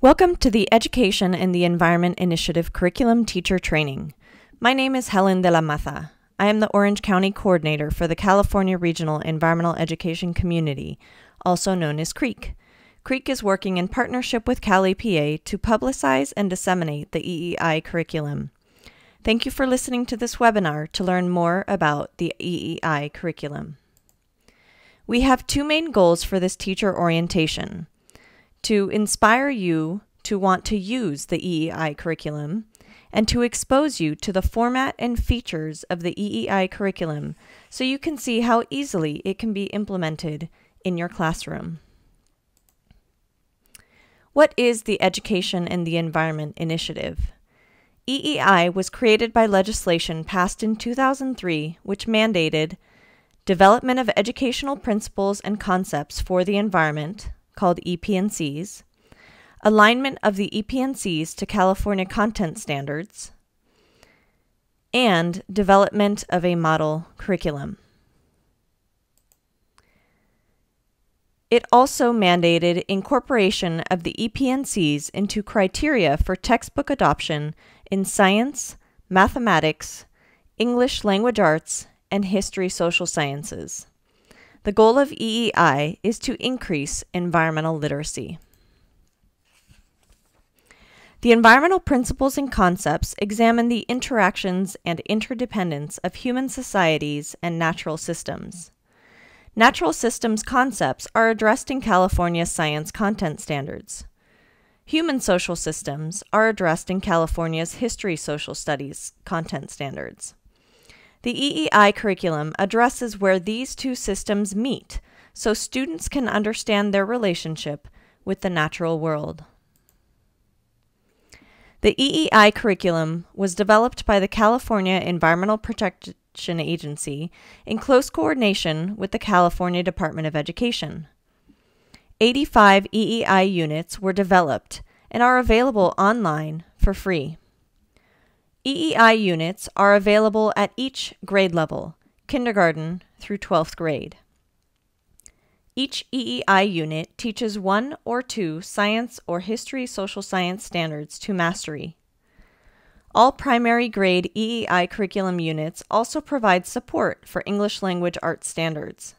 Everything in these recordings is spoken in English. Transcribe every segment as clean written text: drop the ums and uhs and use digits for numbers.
Welcome to the Education and the Environment Initiative Curriculum Teacher Training. My name is Helen de la Maza. I am the Orange County Coordinator for the California Regional Environmental Education Community, also known as CREEC. CREEC is working in partnership with Cal EPA to publicize and disseminate the EEI curriculum. Thank you for listening to this webinar to learn more about the EEI curriculum. We have two main goals for this teacher orientation: to inspire you to want to use the EEI curriculum, and to expose you to the format and features of the EEI curriculum so you can see how easily it can be implemented in your classroom. What is the Education and the Environment Initiative? EEI was created by legislation passed in 2003, which mandated development of educational principles and concepts for the environment, called EP&Cs, alignment of the EP&Cs to California content standards, and development of a model curriculum. It also mandated incorporation of the EP&Cs into criteria for textbook adoption in science, mathematics, English language arts, and history social sciences. The goal of EEI is to increase environmental literacy. The environmental principles and concepts examine the interactions and interdependence of human societies and natural systems. Natural systems concepts are addressed in California's science content standards. Human social systems are addressed in California's history social studies content standards. The EEI curriculum addresses where these two systems meet so students can understand their relationship with the natural world. The EEI curriculum was developed by the California Environmental Protection Agency in close coordination with the California Department of Education. 85 EEI units were developed and are available online for free. EEI units are available at each grade level, kindergarten through 12th grade. Each EEI unit teaches one or two science or history social science standards to mastery. All primary grade EEI curriculum units also provide support for English language arts standards.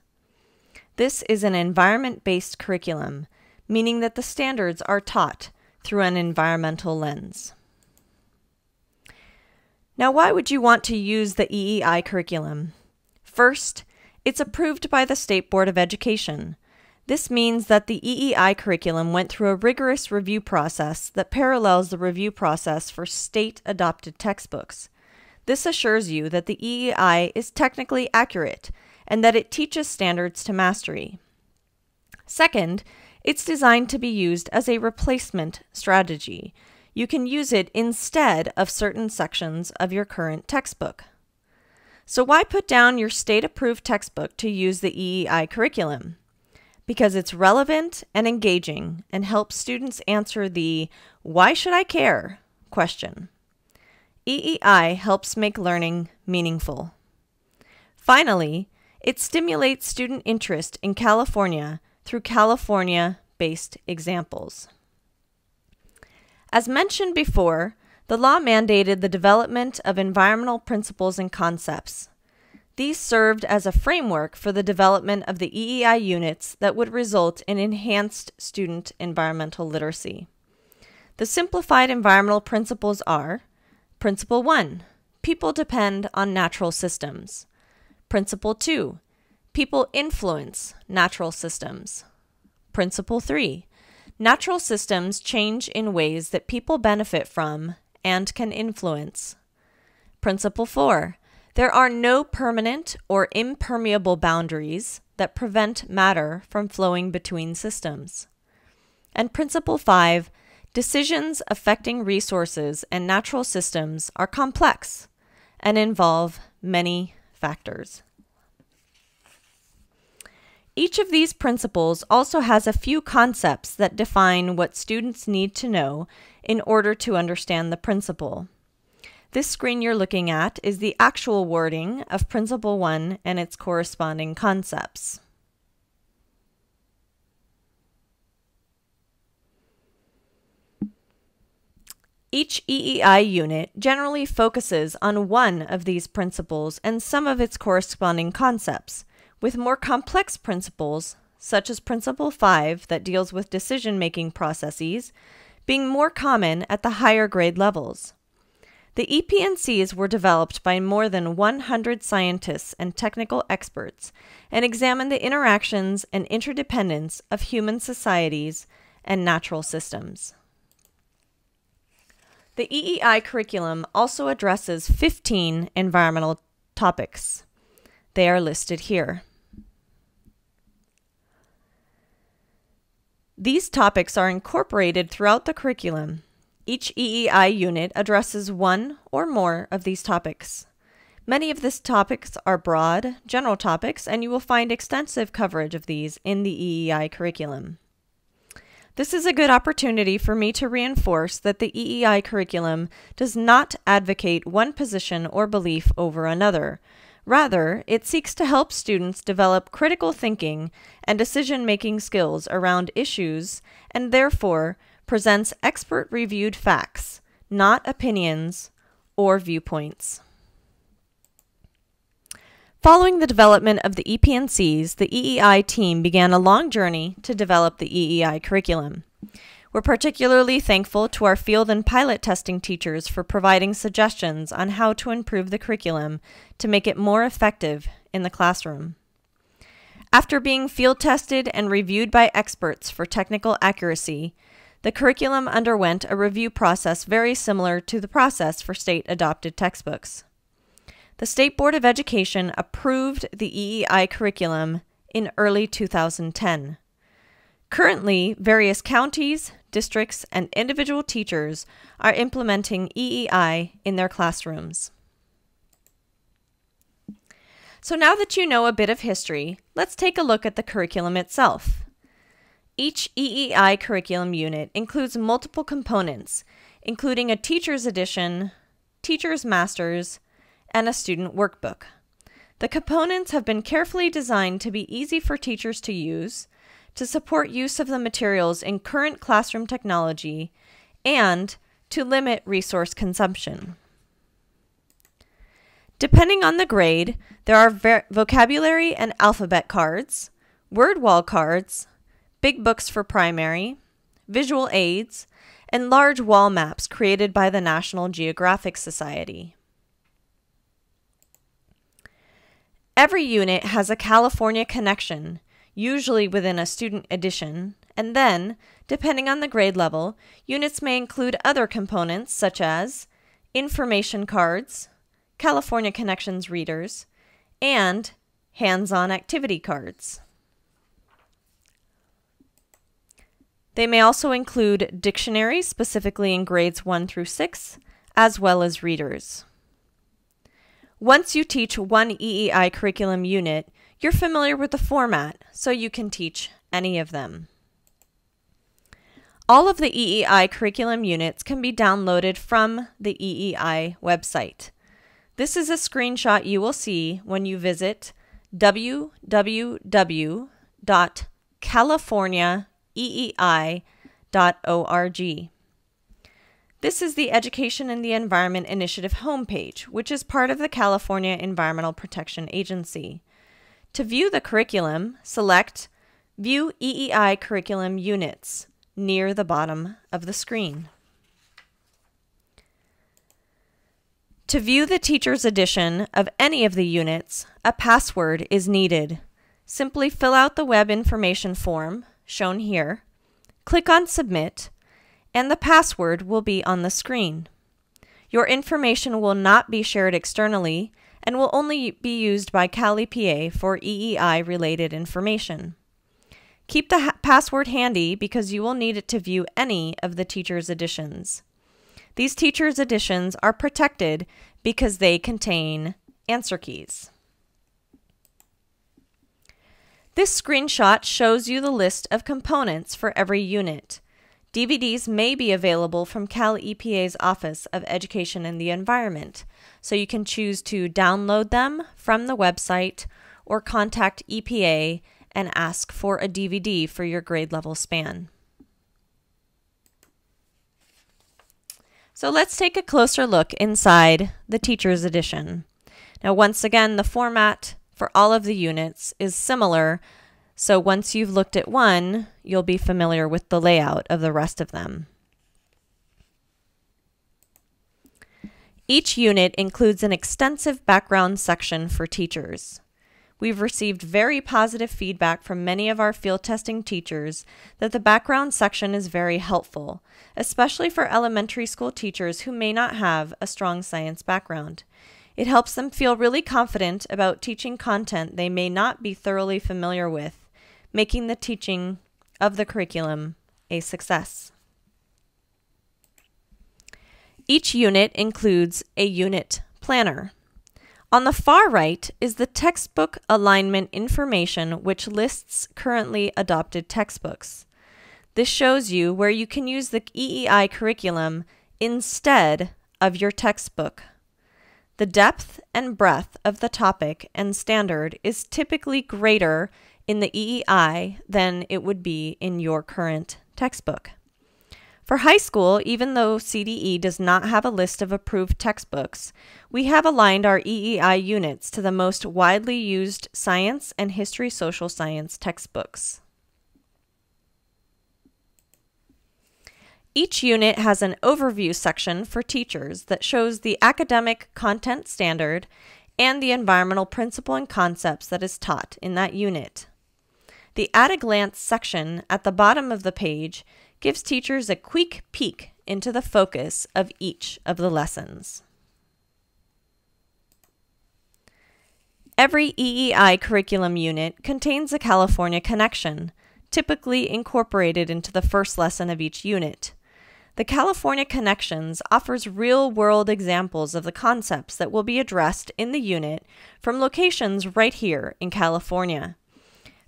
This is an environment-based curriculum, meaning that the standards are taught through an environmental lens. Now, why would you want to use the EEI curriculum? First, it's approved by the State Board of Education. This means that the EEI curriculum went through a rigorous review process that parallels the review process for state-adopted textbooks. This assures you that the EEI is technically accurate and that it teaches standards to mastery. Second, it's designed to be used as a replacement strategy. You can use it instead of certain sections of your current textbook. So why put down your state-approved textbook to use the EEI curriculum? Because it's relevant and engaging and helps students answer the "why should I care?" question. EEI helps make learning meaningful. Finally, it stimulates student interest in California through California-based examples. As mentioned before, the law mandated the development of environmental principles and concepts. These served as a framework for the development of the EEI units that would result in enhanced student environmental literacy. The simplified environmental principles are: Principle 1, people depend on natural systems. Principle 2, people influence natural systems. Principle 3, natural systems change in ways that people benefit from and can influence. Principle 4, there are no permanent or impermeable boundaries that prevent matter from flowing between systems. And Principle 5, decisions affecting resources and natural systems are complex and involve many factors. Each of these principles also has a few concepts that define what students need to know in order to understand the principle. This screen you're looking at is the actual wording of Principle 1 and its corresponding concepts. Each EEI unit generally focuses on one of these principles and some of its corresponding concepts, with more complex principles, such as Principle 5 that deals with decision-making processes, being more common at the higher grade levels. The EPNCs were developed by more than 100 scientists and technical experts and examine the interactions and interdependence of human societies and natural systems. The EEI curriculum also addresses 15 environmental topics. They are listed here. These topics are incorporated throughout the curriculum. Each EEI unit addresses one or more of these topics. Many of these topics are broad, general topics, and you will find extensive coverage of these in the EEI curriculum. This is a good opportunity for me to reinforce that the EEI curriculum does not advocate one position or belief over another. Rather, it seeks to help students develop critical thinking and decision-making skills around issues and therefore presents expert-reviewed facts, not opinions or viewpoints. Following the development of the EPNCs, the EEI team began a long journey to develop the EEI curriculum. We're particularly thankful to our field and pilot testing teachers for providing suggestions on how to improve the curriculum to make it more effective in the classroom. After being field tested and reviewed by experts for technical accuracy, the curriculum underwent a review process very similar to the process for state-adopted textbooks. The State Board of Education approved the EEI curriculum in early 2010. Currently, various counties, districts, and individual teachers are implementing EEI in their classrooms. So now that you know a bit of history, let's take a look at the curriculum itself. Each EEI curriculum unit includes multiple components, including a teacher's edition, teacher's masters, and a student workbook. The components have been carefully designed to be easy for teachers to use, to support use of the materials in current classroom technology, and to limit resource consumption. Depending on the grade, there are vocabulary and alphabet cards, word wall cards, big books for primary, visual aids, and large wall maps created by the National Geographic Society. Every unit has a California connection, usually within a student edition, and then, depending on the grade level, units may include other components such as information cards, California Connections readers, and hands-on activity cards. They may also include dictionaries, specifically in grades 1 through 6, as well as readers. Once you teach one EEI curriculum unit, you're familiar with the format, so you can teach any of them. All of the EEI curriculum units can be downloaded from the EEI website. This is a screenshot you will see when you visit www.californiaeei.org. This is the Education in the Environment Initiative homepage, which is part of the California Environmental Protection Agency. To view the curriculum, select View EEI Curriculum Units near the bottom of the screen. To view the teacher's edition of any of the units, a password is needed. Simply fill out the web information form, shown here, click on Submit, and the password will be on the screen. Your information will not be shared externally and will only be used by Cal EPA for EEI-related information. Keep the password handy because you will need it to view any of the teacher's editions. These teacher's editions are protected because they contain answer keys. This screenshot shows you the list of components for every unit. DVDs may be available from Cal EPA's Office of Education and the Environment, so you can choose to download them from the website or contact EPA and ask for a DVD for your grade level span. So let's take a closer look inside the Teacher's Edition. Now, once again, the format for all of the units is similar, so once you've looked at one, you'll be familiar with the layout of the rest of them. Each unit includes an extensive background section for teachers. We've received very positive feedback from many of our field testing teachers that the background section is very helpful, especially for elementary school teachers who may not have a strong science background. It helps them feel really confident about teaching content they may not be thoroughly familiar with, making the teaching of the curriculum a success. Each unit includes a unit planner. On the far right is the textbook alignment information, which lists currently adopted textbooks. This shows you where you can use the EEI curriculum instead of your textbook. The depth and breadth of the topic and standard is typically greater in the EEI than it would be in your current textbook. For high school, even though CDE does not have a list of approved textbooks, we have aligned our EEI units to the most widely used science and history social science textbooks. Each unit has an overview section for teachers that shows the academic content standard and the environmental principle and concepts that is taught in that unit. The at-a-glance section at the bottom of the page gives teachers a quick peek into the focus of each of the lessons. Every EEI curriculum unit contains a California connection, typically incorporated into the first lesson of each unit. The California Connections offers real-world examples of the concepts that will be addressed in the unit from locations right here in California.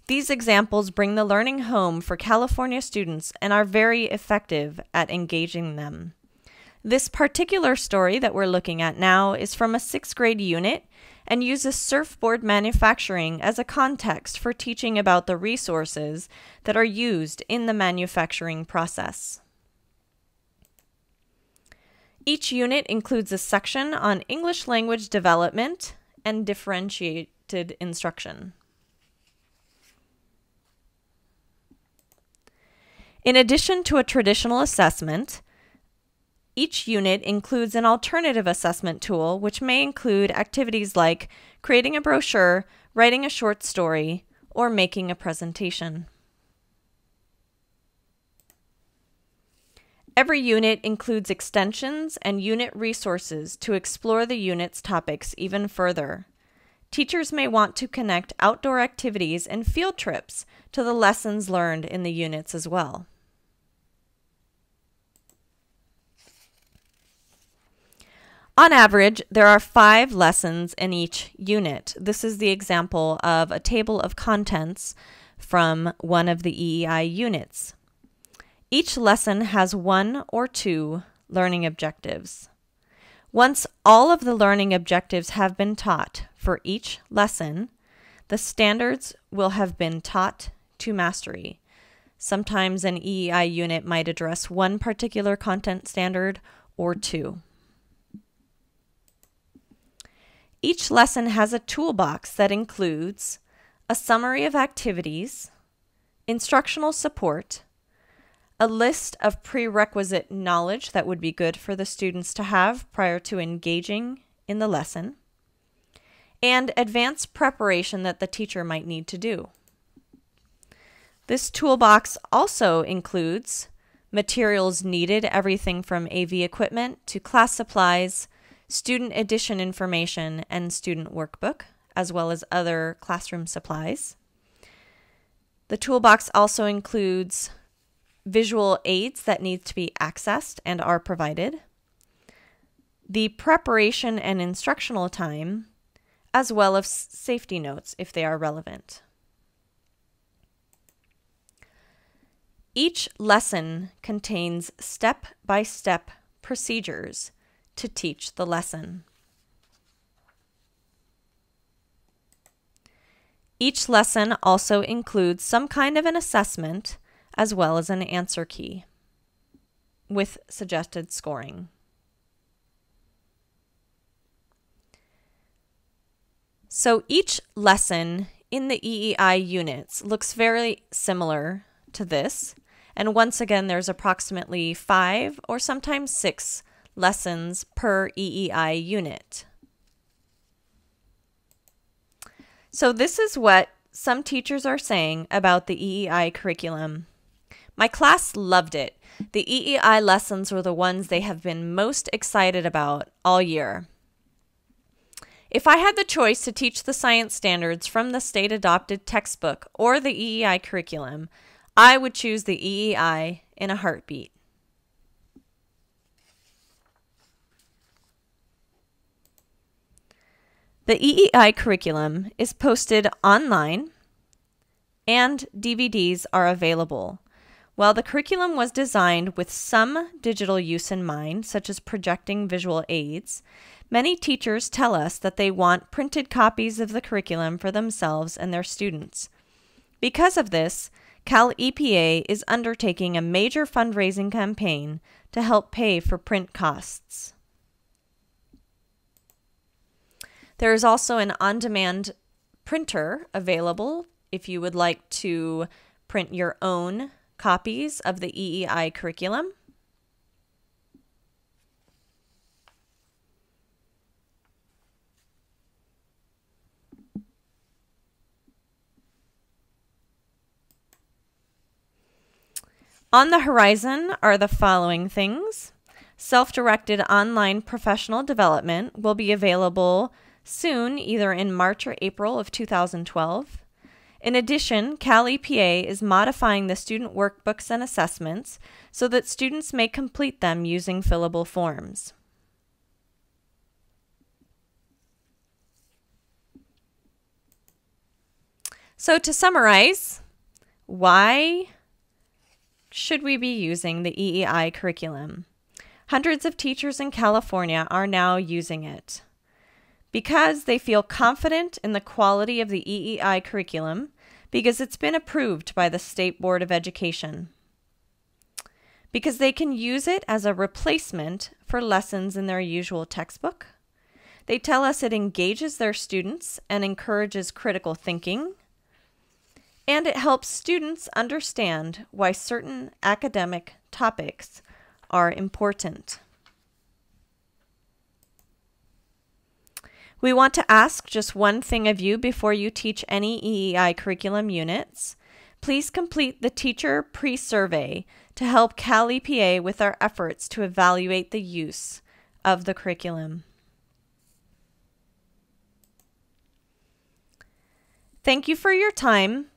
These examples bring the learning home for California students and are very effective at engaging them. This particular story that we're looking at now is from a 6th grade unit and uses surfboard manufacturing as a context for teaching about the resources that are used in the manufacturing process. Each unit includes a section on English language development and differentiated instruction. In addition to a traditional assessment, each unit includes an alternative assessment tool, which may include activities like creating a brochure, writing a short story, or making a presentation. Every unit includes extensions and unit resources to explore the unit's topics even further. Teachers may want to connect outdoor activities and field trips to the lessons learned in the units as well. On average, there are 5 lessons in each unit. This is the example of a table of contents from one of the EEI units. Each lesson has 1 or 2 learning objectives. Once all of the learning objectives have been taught for each lesson, the standards will have been taught to mastery. Sometimes an EEI unit might address one particular content standard or 2. Each lesson has a toolbox that includes a summary of activities, instructional support, a list of prerequisite knowledge that would be good for the students to have prior to engaging in the lesson, and advanced preparation that the teacher might need to do. This toolbox also includes materials needed, everything from AV equipment to class supplies, student edition information, and student workbook, as well as other classroom supplies. The toolbox also includes visual aids that need to be accessed and are provided, the preparation and instructional time, as well as safety notes if they are relevant. Each lesson contains step-by-step procedures to teach the lesson. Each lesson also includes some kind of an assessment as well as an answer key with suggested scoring. So each lesson in the EEI units looks very similar to this. And once again, there's approximately 5 or sometimes 6 lessons per EEI unit. So this is what some teachers are saying about the EEI curriculum. My class loved it. The EEI lessons were the ones they have been most excited about all year. If I had the choice to teach the science standards from the state-adopted textbook or the EEI curriculum, I would choose the EEI in a heartbeat. The EEI curriculum is posted online and DVDs are available. While the curriculum was designed with some digital use in mind, such as projecting visual aids, many teachers tell us that they want printed copies of the curriculum for themselves and their students. Because of this, Cal EPA is undertaking a major fundraising campaign to help pay for print costs. There is also an on-demand printer available if you would like to print your own copies of the EEI curriculum. On the horizon are the following things. Self-directed online professional development will be available soon, either in March or April of 2012. In addition, Cal EPA is modifying the student workbooks and assessments so that students may complete them using fillable forms. So to summarize, why should we be using the EEI curriculum? Hundreds of teachers in California are now using it because they feel confident in the quality of the EEI curriculum because it's been approved by the State Board of Education, because they can use it as a replacement for lessons in their usual textbook. They tell us it engages their students and encourages critical thinking, and it helps students understand why certain academic topics are important. We want to ask just one thing of you before you teach any EEI curriculum units. Please complete the teacher pre-survey to help Cal EPA with our efforts to evaluate the use of the curriculum. Thank you for your time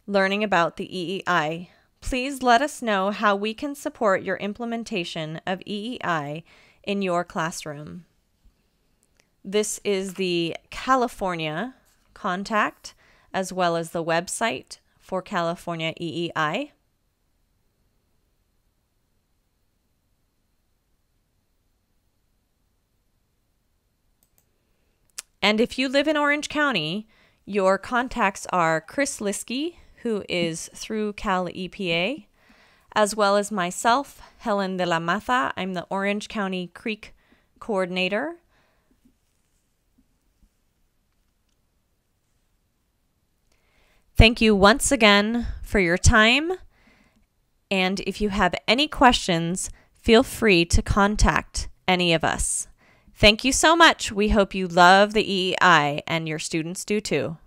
learning about the EEI. Please let us know how we can support your implementation of EEI in your classroom. This is the California contact, as well as the website for California EEI. And if you live in Orange County, your contacts are Chris Liskey, who is through Cal EPA, as well as myself, Helen de la Mata. I'm the Orange County Creek Coordinator. Thank you once again for your time. And if you have any questions, feel free to contact any of us. Thank you so much. We hope you love the EEI and your students do too.